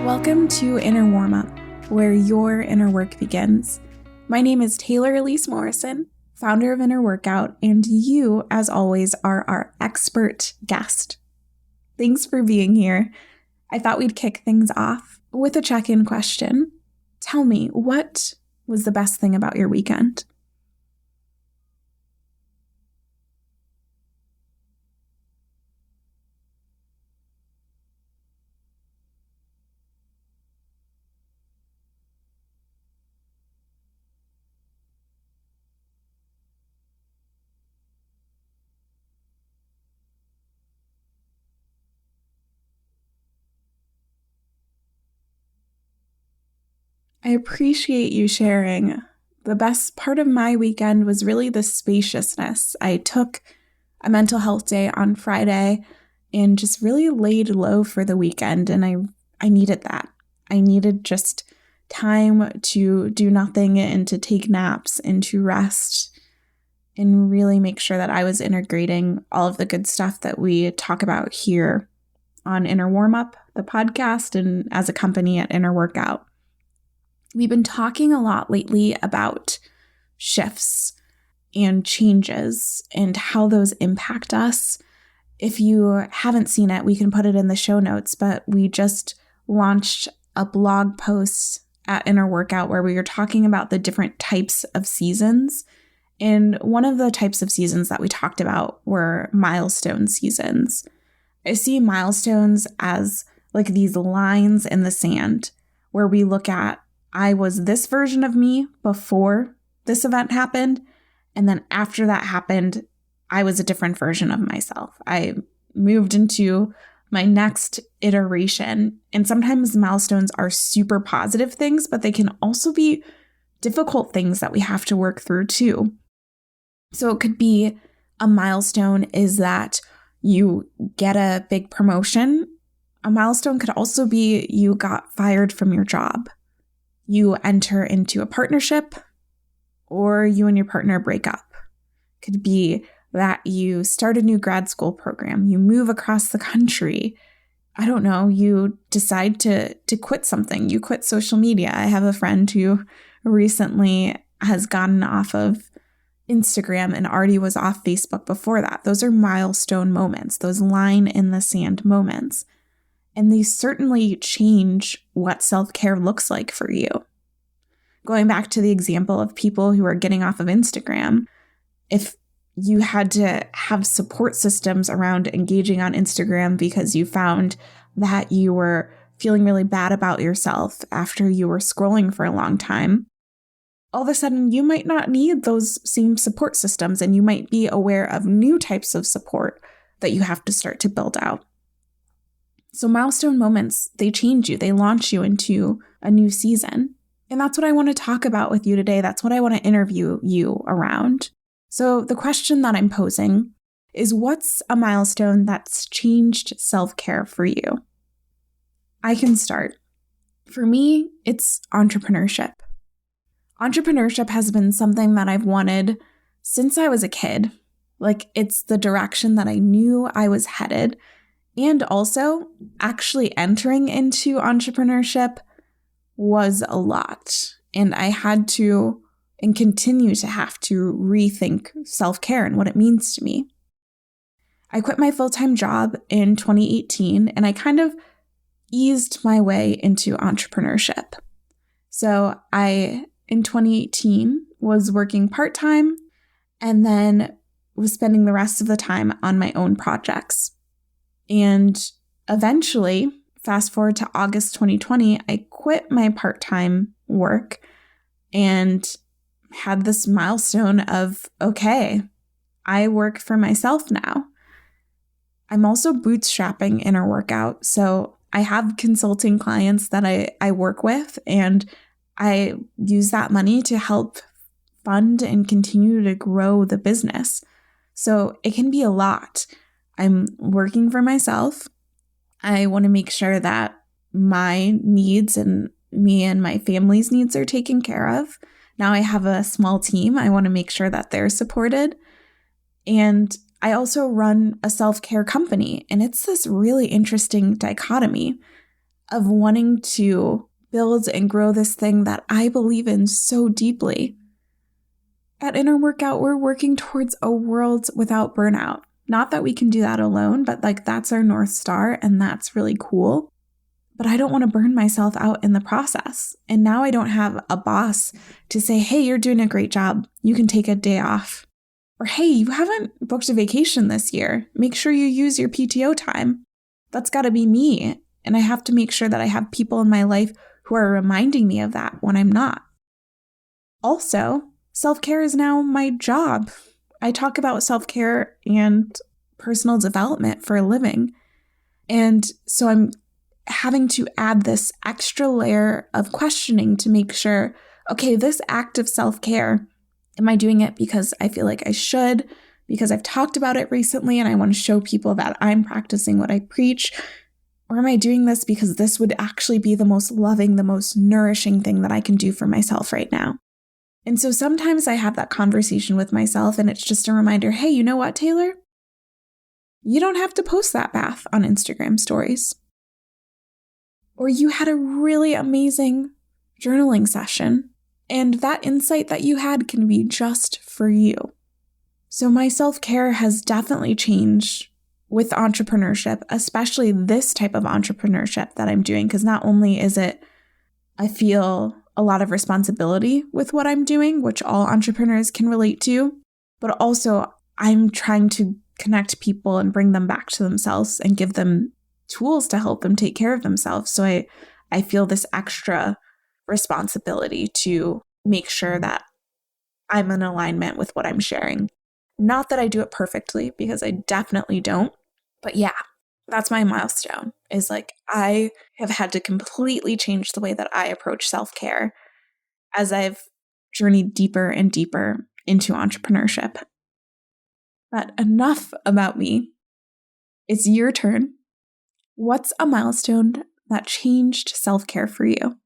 Welcome to Inner Warmup, where your inner work begins. My name is Taylor Elyse Morrison, founder of Inner Workout, and you, as always, are our expert guest. Thanks for being here. I thought we'd kick things off with a check-in question. Tell me, what was the best thing about your weekend? I appreciate you sharing. The best part of my weekend was really the spaciousness. I took a mental health day on Friday and just really laid low for the weekend, and I needed that. I needed just time to do nothing and to take naps and to rest and really make sure that I was integrating all of the good stuff that we talk about here on Inner Warmup, the podcast, and as a company at Inner Workout. We've been talking a lot lately about shifts and changes and how those impact us. If you haven't seen it, we can put it in the show notes, but we just launched a blog post at Inner Workout where we were talking about the different types of seasons. And one of the types of seasons that we talked about were milestone seasons. I see milestones as like these lines in the sand where we look at, I was this version of me before this event happened, and then after that happened, I was a different version of myself. I moved into my next iteration, and sometimes milestones are super positive things, but they can also be difficult things that we have to work through too. So it could be a milestone is that you get a big promotion. A milestone could also be you got fired from your job. You enter into a partnership, or you and your partner break up. Could be that you start a new grad school program, you move across the country. I don't know, you decide to quit something. You quit social media. I have a friend who recently has gotten off of Instagram and already was off Facebook before that. Those are milestone moments, those line in the sand moments. And they certainly change what self-care looks like for you. Going back to the example of people who are getting off of Instagram, if you had to have support systems around engaging on Instagram because you found that you were feeling really bad about yourself after you were scrolling for a long time, all of a sudden you might not need those same support systems, and you might be aware of new types of support that you have to start to build out. So milestone moments, they change you. They launch you into a new season. And that's what I want to talk about with you today. That's what I want to interview you around. So the question that I'm posing is, what's a milestone that's changed self-care for you? I can start. For me, it's entrepreneurship. Entrepreneurship has been something that I've wanted since I was a kid. Like, it's the direction that I knew I was headed. And also, actually entering into entrepreneurship was a lot. And I had to, and continue to have to, rethink self-care and what it means to me. I quit my full-time job in 2018, and I kind of eased my way into entrepreneurship. So I, in 2018, was working part-time and then was spending the rest of the time on my own projects. And eventually, fast forward to August 2020, I quit my part-time work and had this milestone of, okay, I work for myself now. I'm also bootstrapping Inner Workout. So I have consulting clients that I work with, and I use that money to help fund and continue to grow the business. So it can be a lot. I'm working for myself. I want to make sure that my needs and me and my family's needs are taken care of. Now I have a small team. I want to make sure that they're supported. And I also run a self-care company. And it's this really interesting dichotomy of wanting to build and grow this thing that I believe in so deeply. At Inner Workout, we're working towards a world without burnout. Not that we can do that alone, but that's our North Star, and that's really cool. But I don't want to burn myself out in the process. And now I don't have a boss to say, hey, you're doing a great job. You can take a day off. Or, hey, you haven't booked a vacation this year. Make sure you use your PTO time. That's got to be me. And I have to make sure that I have people in my life who are reminding me of that when I'm not. Also, self-care is now my job. I talk about self-care and personal development for a living. And so I'm having to add this extra layer of questioning to make sure, okay, this act of self-care, am I doing it because I feel like I should, because I've talked about it recently and I want to show people that I'm practicing what I preach? Or am I doing this because this would actually be the most loving, the most nourishing thing that I can do for myself right now? And so sometimes I have that conversation with myself and it's just a reminder, hey, you know what, Taylor? You don't have to post that bath on Instagram stories. Or you had a really amazing journaling session, and that insight that you had can be just for you. So my self-care has definitely changed with entrepreneurship, especially this type of entrepreneurship that I'm doing, because not only is it, I feel a lot of responsibility with what I'm doing, which all entrepreneurs can relate to, but also I'm trying to connect people and bring them back to themselves and give them tools to help them take care of themselves. So I feel this extra responsibility to make sure that I'm in alignment with what I'm sharing. Not that I do it perfectly, because I definitely don't. But yeah, that's my milestone, is I have had to completely change the way that I approach self-care as I've journeyed deeper and deeper into entrepreneurship. But enough about me. It's your turn. What's a milestone that changed self-care for you?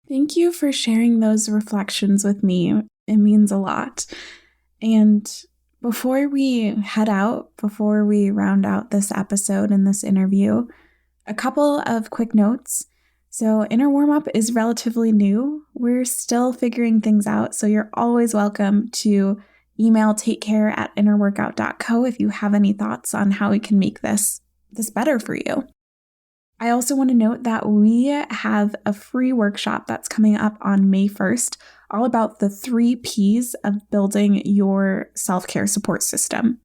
Thank you for sharing those reflections with me. It means a lot. And before we head out, before we round out this episode and this interview, a couple of quick notes. So Inner Warmup is relatively new. We're still figuring things out, so you're always welcome to email takecare@innerworkout.co if you have any thoughts on how we can make this better for you. I also want to note that we have a free workshop that's coming up on May 1st, all about the 3 Ps of building your self-care support system.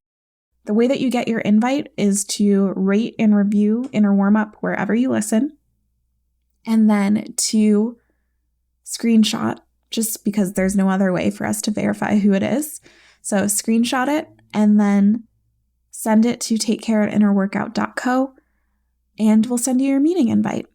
The way that you get your invite is to rate and review Inner Warmup wherever you listen, and then to screenshot, just because there's no other way for us to verify who it is. So screenshot it and then send it to takecare@innerworkout.co, and we'll send you your meeting invite.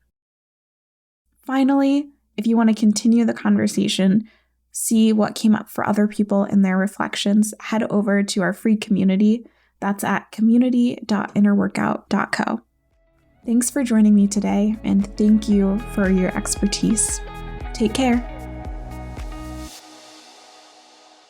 Finally, if you want to continue the conversation, see what came up for other people in their reflections, head over to our free community. That's at community.innerworkout.co. Thanks for joining me today, and thank you for your expertise. Take care.